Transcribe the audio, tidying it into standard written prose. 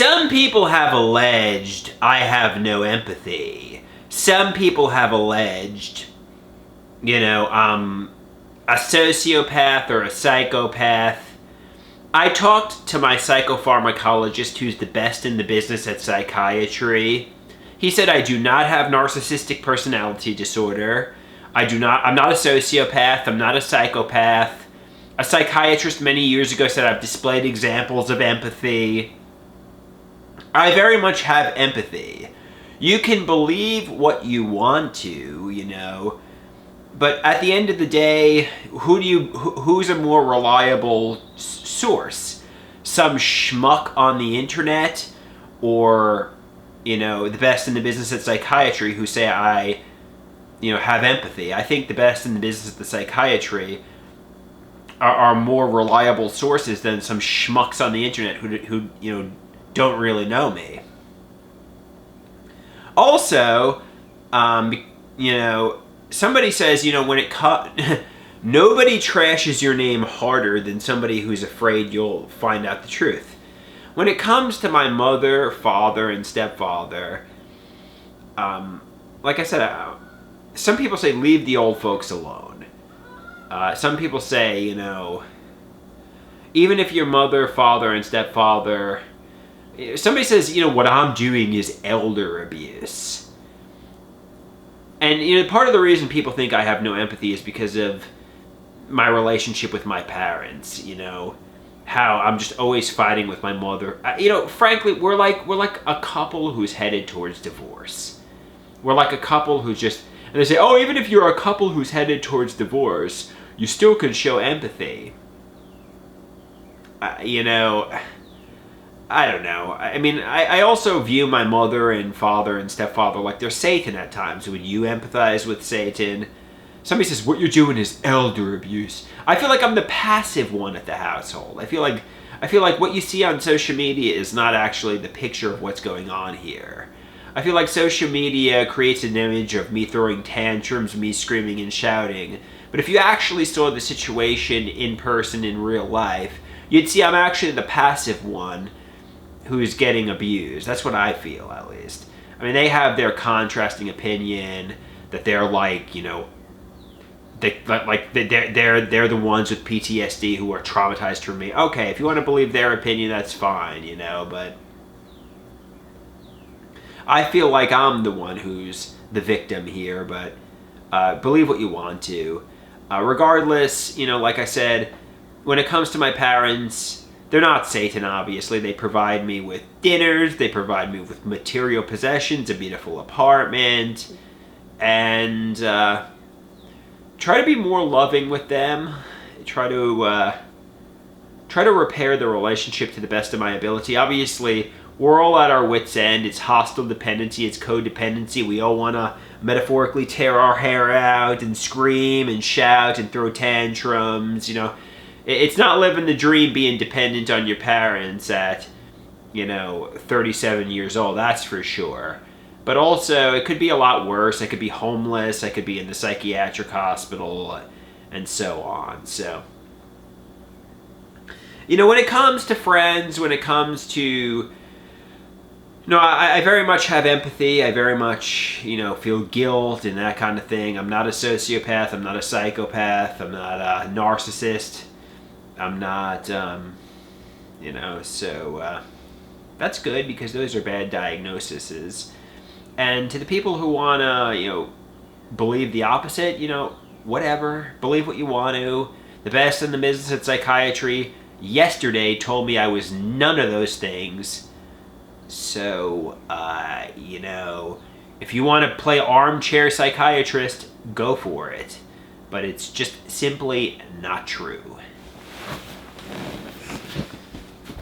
Some people have alleged I have no empathy. Some people have alleged, I'm a sociopath or a psychopath. I talked to my psychopharmacologist, who's the best in the business at psychiatry. He said I do not have narcissistic personality disorder. I'm not a sociopath. I'm not a psychopath. A psychiatrist many years ago said I've displayed examples of empathy. I very much have empathy. You can believe what you want to, but at the end of the day, who's a more reliable source? Some schmuck on the internet, or the best in the business at psychiatry who say I have empathy? I think the best in the business at the psychiatry are more reliable sources than some schmucks on the internet who don't really know me. Also, somebody says, when nobody trashes your name harder than somebody who's afraid you'll find out the truth. When it comes to my mother, father, and stepfather, like I said, some people say leave the old folks alone. Some people say, even if your mother, father, and stepfather, somebody says, what I'm doing is elder abuse. And, part of the reason people think I have no empathy is because of my relationship with my parents, how I'm just always fighting with my mother. Frankly, we're like a couple who's headed towards divorce. We're like a couple who's just, and they say, oh, even if you're a couple who's headed towards divorce, you still can show empathy. I don't know. I mean, I also view my mother and father and stepfather like they're Satan at times. Would you empathize with Satan? Somebody says, what you're doing is elder abuse. I feel like I'm the passive one at the household. I feel like what you see on social media is not actually the picture of what's going on here. I feel like social media creates an image of me throwing tantrums, me screaming and shouting. But if you actually saw the situation in person in real life, you'd see I'm actually the passive one who's getting abused. That's what I feel, at least. I mean, they have their contrasting opinion that they're like, they're the ones with PTSD who are traumatized from me. Okay, if you want to believe their opinion, that's fine, but I feel like I'm the one who's the victim here, but believe what you want to. Regardless, like I said, when it comes to my parents, they're not Satan, obviously. They provide me with dinners, they provide me with material possessions, a beautiful apartment, and try to be more loving with them. Try to repair the relationship to the best of my ability. Obviously, we're all at our wits' end. It's hostile dependency, it's codependency. We all want to metaphorically tear our hair out and scream and shout and throw tantrums, It's not living the dream being dependent on your parents at, 37 years old, that's for sure. But also, it could be a lot worse. I could be homeless, I could be in the psychiatric hospital, and so on. So, when it comes to friends, when it comes to, I very much have empathy. I very much, feel guilt and that kind of thing. I'm not a sociopath. I'm not a psychopath. I'm not a narcissist. I'm not, so that's good because those are bad diagnoses. And to the people who want to, believe the opposite, whatever, believe what you want to. The best in the business at psychiatry yesterday told me I was none of those things. So, if you want to play armchair psychiatrist, go for it. But it's just simply not true.